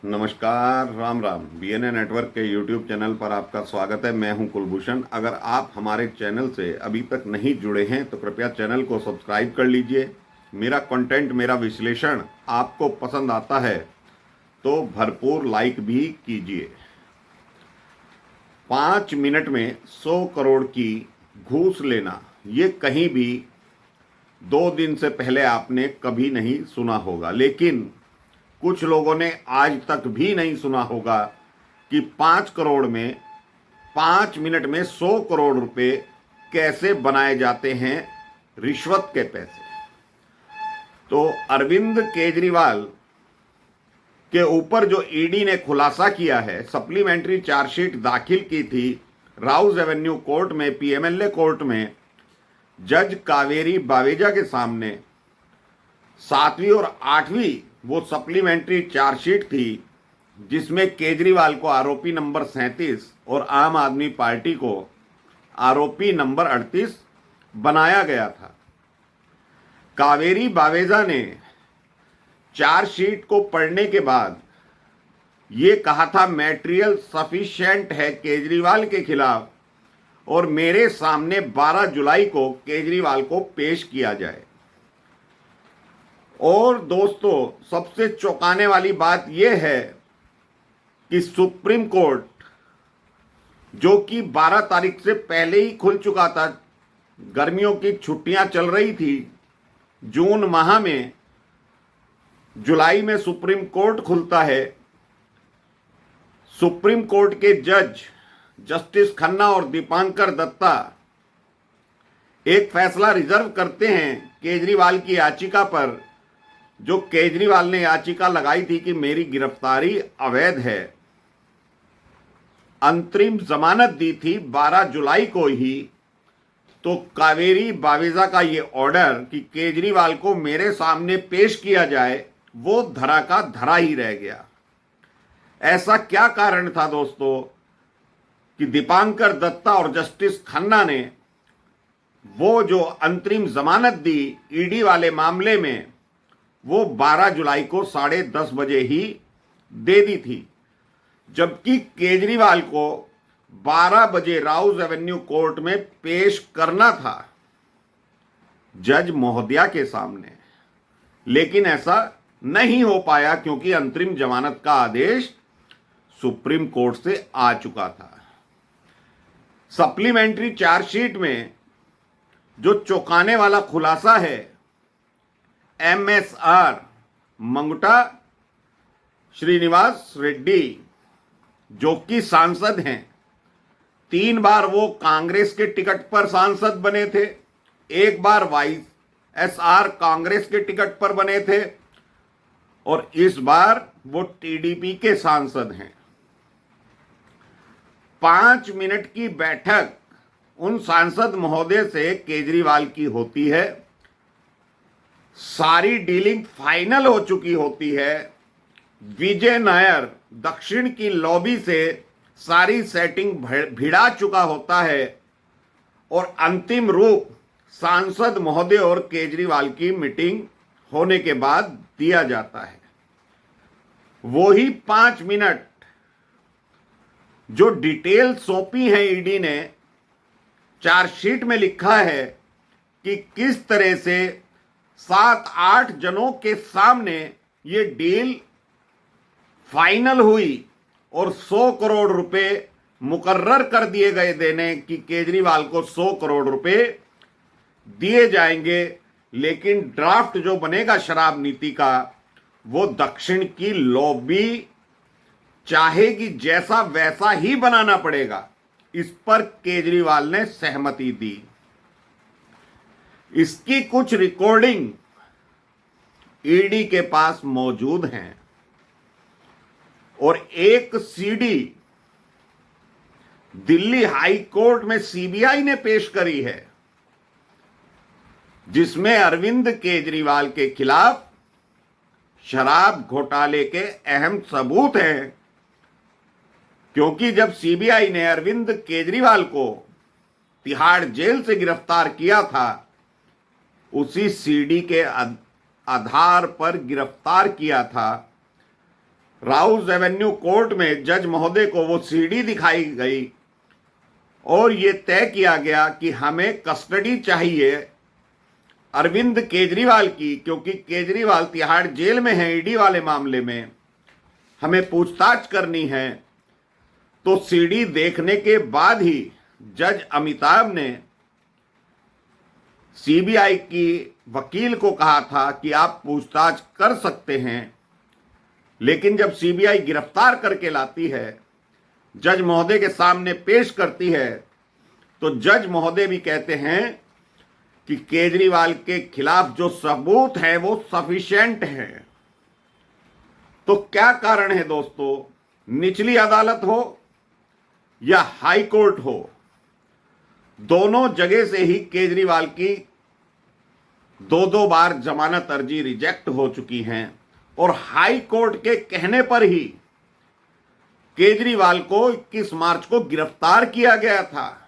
नमस्कार, Ram Ram. BNA network के YouTube channel पर आपका स्वागत है। मैं हूं कुलभूषण। अगर आप हमारे चैनल से अभी तक नहीं जुड़े हैं तो कृपया चैनल को सब्सक्राइब कर लीजिए। मेरा कंटेंट, मेरा विश्लेषण आपको पसंद आता है तो भरपूर लाइक भी कीजिए। 5 मिनट में 100 करोड़ की घूस लेना, ये कहीं भी 2 दिन से पहले आपने कभी नहीं सुना होगा, लेकिन कुछ लोगों ने आज तक भी नहीं सुना होगा कि 5 करोड़ में 5 मिनट में 100 करोड़ रुपए कैसे बनाए जाते हैं रिश्वत के पैसे। तो अरविंद केजरीवाल के ऊपर जो ईडी ने खुलासा किया है, सप्लीमेंट्री चार्जशीट दाखिल की थी राउज एवेन्यू कोर्ट में, पीएमएलए कोर्ट में, जज कावेरी बावेजा के सामने 7वीं और 8वीं वो सप्लीमेंट्री चार्जशीट थी, जिसमें केजरीवाल को आरोपी नंबर 37 और आम आदमी पार्टी को आरोपी नंबर 38 बनाया गया था। कावेरी बावेजा ने चार्जशीट को पढ़ने के बाद ये कहा था, मैटेरियल सफिशिएंट है केजरीवाल के खिलाफ और मेरे सामने 12 जुलाई को केजरीवाल को पेश किया जाए। और दोस्तों, सबसे चौंकाने वाली बात यह है कि सुप्रीम कोर्ट, जो कि 12 तारीख से पहले ही खुल चुका था, गर्मियों की छुट्टियां चल रही थी, जून माह में, जुलाई में सुप्रीम कोर्ट खुलता है। सुप्रीम कोर्ट के जज जस्टिस खन्ना और दीपांकर दत्ता एक फैसला रिजर्व करते हैं केजरीवाल की याचिका पर, जो केजरीवाल ने याचिका लगाई थी कि मेरी गिरफ्तारी अवैध है। अंतरिम जमानत दी थी 12 जुलाई को ही। तो कावेरी बावेजा का ये ऑर्डर कि केजरीवाल को मेरे सामने पेश किया जाए, वो धरा का धरा ही रह गया। ऐसा क्या कारण था दोस्तों कि दीपांकर दत्ता और जस्टिस खन्ना ने वो जो अंतरिम जमानत दी ईडी वाले मामले में, वो 12 जुलाई को 10:30 बजे ही दे दी थी, जबकि केजरीवाल को 12 बजे राउज एवेन्यू कोर्ट में पेश करना था जज महोदया के सामने। लेकिन ऐसा नहीं हो पाया क्योंकि अंतरिम जमानत का आदेश सुप्रीम कोर्ट से आ चुका था। सप्लीमेंट्री चार्जशीट में जो चौंकाने वाला खुलासा है, एमएसआर मंगुटा श्रीनिवास रेड्डी, जो कि सांसद हैं, 3 बार वो कांग्रेस के टिकट पर सांसद बने थे, 1 बार वाईएसआर कांग्रेस के टिकट पर बने थे और इस बार वो टीडीपी के सांसद हैं। 5 मिनट की बैठक उन सांसद महोदय से केजरीवाल की होती है, सारी डीलिंग फाइनल हो चुकी होती है, विजय नायर दक्षिण की लॉबी से सारी सेटिंग भिड़ा चुका होता है और अंतिम रूप सांसद महोदय और केजरीवाल की मीटिंग होने के बाद दिया जाता है। वो ही 5 मिनट जो डिटेल सौंपी है ईडी ने, चार्जशीट में लिखा है कि किस तरह से 7-8 जनों के सामने ये डील फाइनल हुई और 100 करोड़ रुपए मुकर्रर कर दिए गए देने की, केजरीवाल को 100 करोड़ रुपए दिए जाएंगे। लेकिन ड्राफ्ट जो बनेगा शराब नीति का, वो दक्षिण की लॉबी चाहेगी जैसा वैसा ही बनाना पड़ेगा। इस पर केजरीवाल ने सहमति दी। इसकी कुछ रिकॉर्डिंग ईडी के पास मौजूद हैं और एक सीडी दिल्ली हाई कोर्ट में सीबीआई ने पेश करी है, जिसमें अरविंद केजरीवाल के खिलाफ शराब घोटाले के अहम सबूत हैं। क्योंकि जब सीबीआई ने अरविंद केजरीवाल को तिहाड़ जेल से गिरफ्तार किया था, उसी सीडी के आधार पर गिरफ्तार किया था राउज एवेन्यू कोर्ट में जज महोदय को वो सीडी दिखाई गई और ये तय किया गया कि हमें कस्टडी चाहिए अरविंद केजरीवाल की, क्योंकि केजरीवाल तिहाड़ जेल में है ईडी वाले मामले में, हमें पूछताछ करनी है। तो सीडी देखने के बाद ही जज अमिताभ ने सीबीआई की वकील को कहा था कि आप पूछताछ कर सकते हैं, लेकिन जब सीबीआई गिरफ्तार करके लाती है, जज महोदय के सामने पेश करती है, तो जज महोदय भी कहते हैं कि केजरीवाल के खिलाफ जो सबूत है वो सफिशिएंट है। तो क्या कारण है दोस्तों, निचली अदालत हो या हाई कोर्ट हो, दोनों जगह से ही केजरीवाल की दो बार जमानत अर्जी रिजेक्ट हो चुकी हैं और हाई कोर्ट के कहने पर ही केजरीवाल को 21 मार्च को गिरफ्तार किया गया था।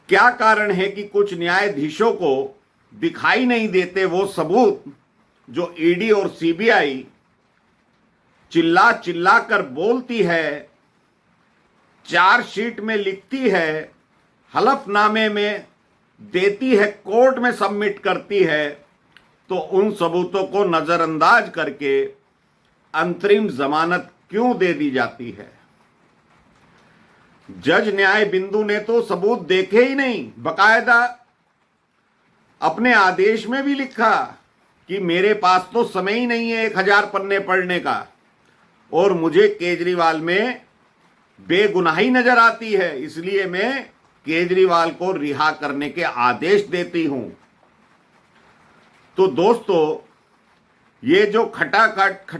क्या कारण है कि कुछ न्यायाधीशों को दिखाई नहीं देते वो सबूत जो ईडी और सीबीआई चिल्ला चिल्ला कर बोलती है, चार्जशीट में लिखती है, हलफनामे में देती है, कोर्ट में सबमिट करती है, तो उन सबूतों को नजरअंदाज करके अंतरिम जमानत क्यों दे दी जाती है। जज न्याय बिंदु ने तो सबूत देखे ही नहीं, बकायदा अपने आदेश में भी लिखा कि मेरे पास तो समय ही नहीं है 1000 पन्ने पढ़ने का और मुझे केजरीवाल में बेगुनाही नजर आती है, इसलिए मैं केजरीवाल को रिहा करने के आदेश देती हूं। तो दोस्तों, ये जो खटाखट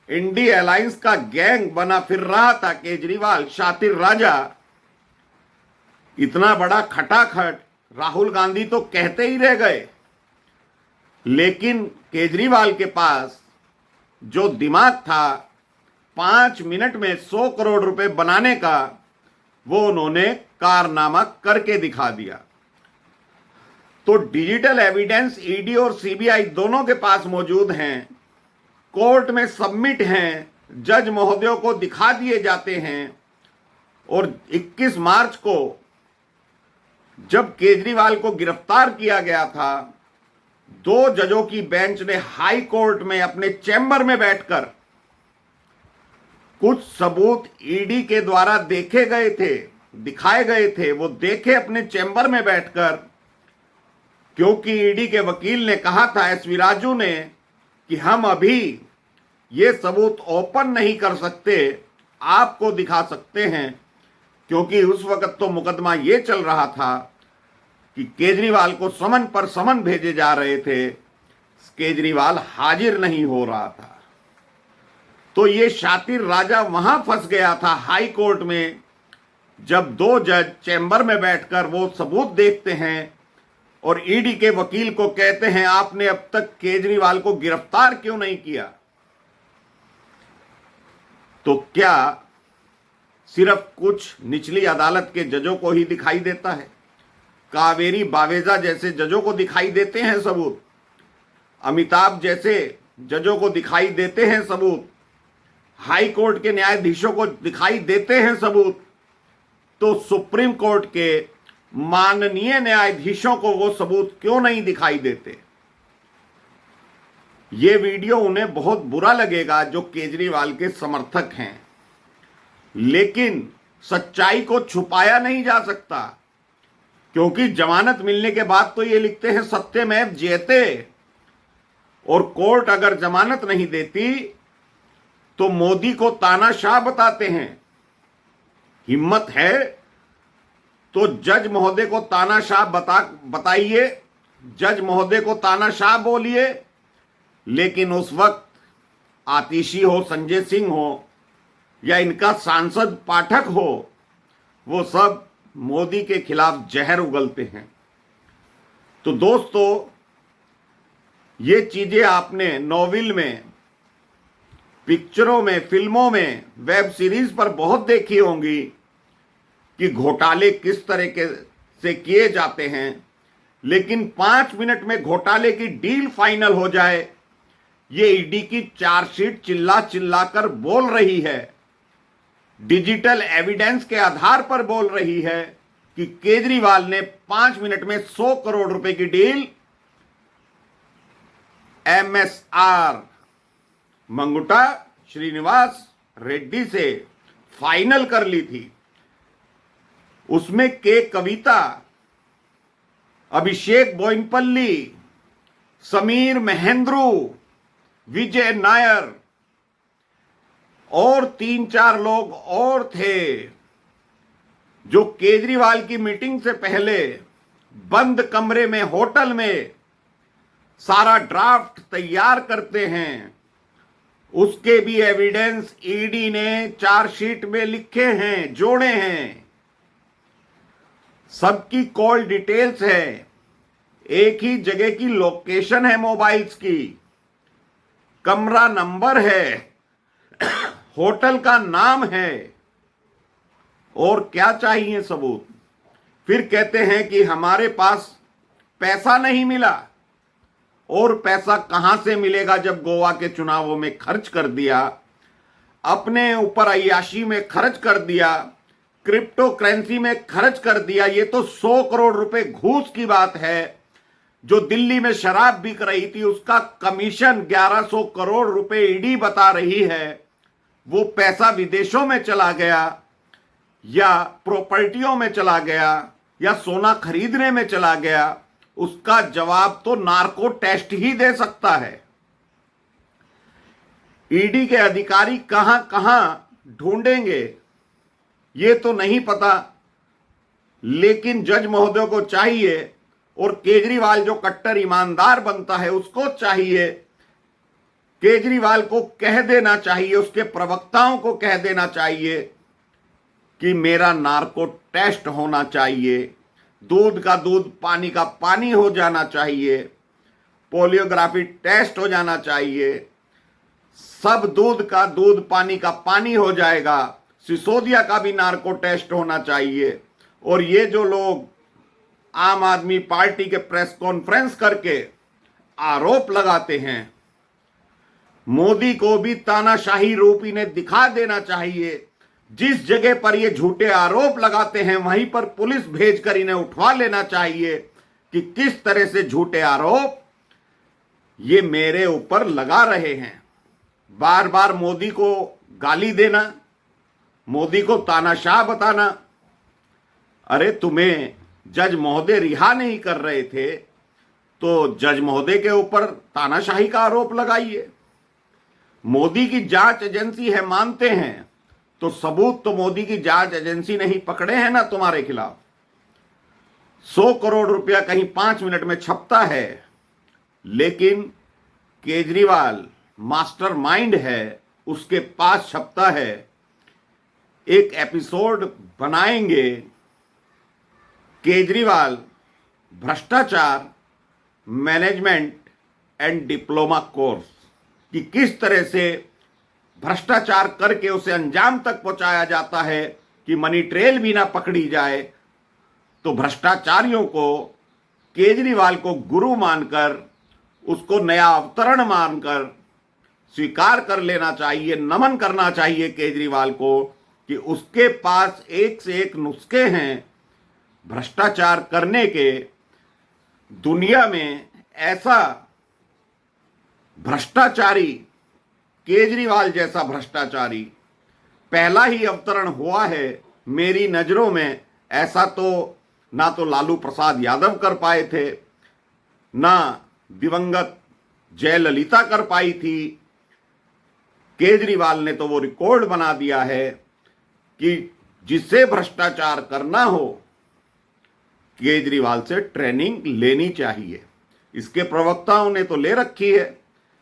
इंडी अलायंस का गैंग बना फिर रहा था केजरीवाल, शातिर राजा, इतना बड़ा खटाखट राहुल गांधी तो कहते ही रह गए, लेकिन केजरीवाल के पास जो दिमाग था 5 मिनट में 100 करोड़ रुपए बनाने का, वो उन्होंने कारनामा करके दिखा दिया। तो डिजिटल एविडेंस ईडी और सीबीआई दोनों के पास मौजूद हैं, कोर्ट में सबमिट हैं, जज महोदयों को दिखा दिए जाते हैं। और 21 मार्च को जब केजरीवाल को गिरफ्तार किया गया था, 2 जजों की बेंच ने हाई कोर्ट में अपने चैम्बर में बैठकर कुछ सबूत ईडी के द्वारा देखे गए थे, दिखाए गए थे, वो देखे अपने चैम्बर में बैठकर, क्योंकि ईडी के वकील ने कहा था, एसवी राजू ने, कि हम अभी ये सबूत ओपन नहीं कर सकते, आपको दिखा सकते हैं, क्योंकि उस वक्त तो मुकदमा ये चल रहा था कि केजरीवाल को समन पर समन भेजे जा रहे थे, केजरीवाल हाजिर नहीं हो रहा था। तो ये शातिर राजा वहां फंस गया था हाई कोर्ट में, जब 2 जज चैम्बर में बैठकर वो सबूत देखते हैं और ईडी के वकील को कहते हैं, आपने अब तक केजरीवाल को गिरफ्तार क्यों नहीं किया। तो क्या सिर्फ कुछ निचली अदालत के जजों को ही दिखाई देता है? कावेरी बावेजा जैसे जजों को दिखाई देते हैं सबूत, अमिताभ जैसे जजों को दिखाई देते हैं सबूत, हाई कोर्ट के न्यायाधीशों को दिखाई देते हैं सबूत, तो सुप्रीम कोर्ट के माननीय न्यायाधीशों को वो सबूत क्यों नहीं दिखाई देते? ये वीडियो उन्हें बहुत बुरा लगेगा जो केजरीवाल के समर्थक हैं, लेकिन सच्चाई को छुपाया नहीं जा सकता, क्योंकि जमानत मिलने के बाद तो ये लिखते हैं सत्यमेव जयते, और कोर्ट अगर जमानत नहीं देती तो मोदी को तानाशाह बताते हैं। हिम्मत है तो जज महोदय को तानाशाह बताइए, जज महोदय को तानाशाह बोलिए, लेकिन उस वक्त आतिशी हो, संजय सिंह हो या इनका सांसद पाठक हो, वो सब मोदी के खिलाफ जहर उगलते हैं। तो दोस्तों, ये चीजें आपने नॉवेल में, पिक्चरों में, फिल्मों में, वेब सीरीज पर बहुत देखी होंगी कि घोटाले किस तरीके से किए जाते हैं, लेकिन 5 मिनट में घोटाले की डील फाइनल हो जाए, ये ईडी की चार्जशीट चिल्ला चिल्ला कर बोल रही है, डिजिटल एविडेंस के आधार पर बोल रही है कि केजरीवाल ने 5 मिनट में 100 करोड़ रुपए की डील एमएसआर मंगुटा श्रीनिवास रेड्डी से फाइनल कर ली थी। उसमें के कविता, अभिषेक बोइनपल्ली, समीर महेंद्रू, विजय नायर और 3-4 लोग और थे जो केजरीवाल की मीटिंग से पहले बंद कमरे में होटल में सारा ड्राफ्ट तैयार करते हैं। उसके भी एविडेंस ईडी ने चार्जशीट में लिखे हैं, जोड़े हैं। सबकी कॉल डिटेल्स है, एक ही जगह की लोकेशन है, मोबाइल्स की कमरा नंबर है, होटल का नाम है। और क्या चाहिए सबूत? फिर कहते हैं कि हमारे पास पैसा नहीं मिला। और पैसा कहां से मिलेगा जब गोवा के चुनावों में खर्च कर दिया, अपने ऊपर अय्याशी में खर्च कर दिया, क्रिप्टो करेंसी में खर्च कर दिया। ये तो 100 करोड़ रुपए घूस की बात है। जो दिल्ली में शराब बिक रही थी उसका कमीशन 1100 करोड़ रुपए ईडी बता रही है। वो पैसा विदेशों में चला गया या प्रॉपर्टियों में चला गया या सोना खरीदने में चला गया, उसका जवाब तो नार्को टेस्ट ही दे सकता है। ईडी के अधिकारी कहां कहां ढूंढेंगे ये तो नहीं पता, लेकिन जज महोदय को चाहिए और केजरीवाल जो कट्टर ईमानदार बनता है उसको चाहिए, केजरीवाल को कह देना चाहिए, उसके प्रवक्ताओं को कह देना चाहिए कि मेरा नार्को टेस्ट होना चाहिए, दूध का दूध पानी का पानी हो जाना चाहिए, पोलियोग्राफी टेस्ट हो जाना चाहिए, सब दूध का दूध पानी का पानी हो जाएगा। सिसोदिया का भी नार्को टेस्ट होना चाहिए। और ये जो लोग आम आदमी पार्टी के प्रेस कॉन्फ्रेंस करके आरोप लगाते हैं, मोदी को भी तानाशाही रूप इन्हें दिखा देना चाहिए। जिस जगह पर ये झूठे आरोप लगाते हैं वहीं पर पुलिस भेजकर इन्हें उठवा लेना चाहिए कि किस तरह से झूठे आरोप ये मेरे ऊपर लगा रहे हैं। बार बार मोदी को गाली देना, मोदी को तानाशाह बताना। अरे तुम्हें जज महोदय रिहा नहीं कर रहे थे तो जज महोदय के ऊपर तानाशाही का आरोप लगाइए। मोदी की जांच एजेंसी है मानते हैं, तो सबूत तो मोदी की जांच एजेंसी नहीं पकड़े हैं ना तुम्हारे खिलाफ। 100 करोड़ रुपया कहीं 5 मिनट में छपता है, लेकिन केजरीवाल मास्टर माइंड है, उसके पास छपता है। एक एपिसोड बनाएंगे केजरीवाल भ्रष्टाचार मैनेजमेंट एंड डिप्लोमा कोर्स कि किस तरह से भ्रष्टाचार करके उसे अंजाम तक पहुंचाया जाता है कि मनी ट्रेल भी ना पकड़ी जाए। तो भ्रष्टाचारियों को केजरीवाल को गुरु मानकर, उसको नया अवतरण मानकर स्वीकार कर लेना चाहिए, नमन करना चाहिए केजरीवाल को कि उसके पास एक से एक नुस्खे हैं भ्रष्टाचार करने के। दुनिया में ऐसा भ्रष्टाचारी, केजरीवाल जैसा भ्रष्टाचारी पहला ही अवतरण हुआ है मेरी नजरों में। ऐसा तो ना तो लालू प्रसाद यादव कर पाए थे, ना दिवंगत जयललिता कर पाई थी। केजरीवाल ने तो वो रिकॉर्ड बना दिया है कि जिसे भ्रष्टाचार करना हो केजरीवाल से ट्रेनिंग लेनी चाहिए। इसके प्रवक्ताओं ने तो ले रखी है,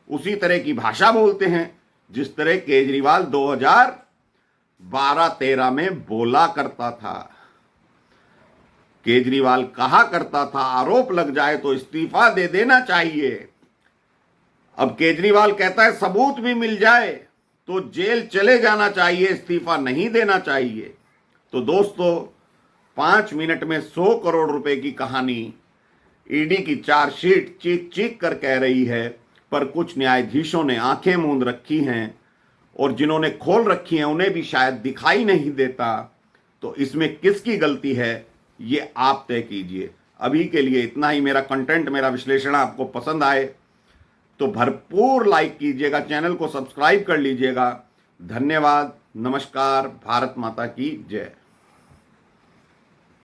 उसी तरह की भाषा बोलते हैं जिस तरह केजरीवाल 2012-13 में बोला करता था। केजरीवाल कहा करता था आरोप लग जाए तो इस्तीफा दे देना चाहिए। अब केजरीवाल कहता है सबूत भी मिल जाए तो जेल चले जाना चाहिए, इस्तीफा नहीं देना चाहिए। तो दोस्तों 5 मिनट में 100 करोड़ रुपए की कहानी ईडी की चार्जशीट चीख चीख कर कह रही है पर कुछ न्यायाधीशों ने आंखें मूंद रखी हैं और जिन्होंने खोल रखी हैं उन्हें भी शायद दिखाई नहीं देता। तो इसमें किसकी गलती है ये आप तय कीजिए। अभी के लिए इतना ही। मेरा कंटेंट, मेरा विश्लेषण आपको पसंद आए तो भरपूर लाइक कीजिएगा, चैनल को सब्सक्राइब कर लीजिएगा। धन्यवाद। नमस्कार। भारत माता की जय।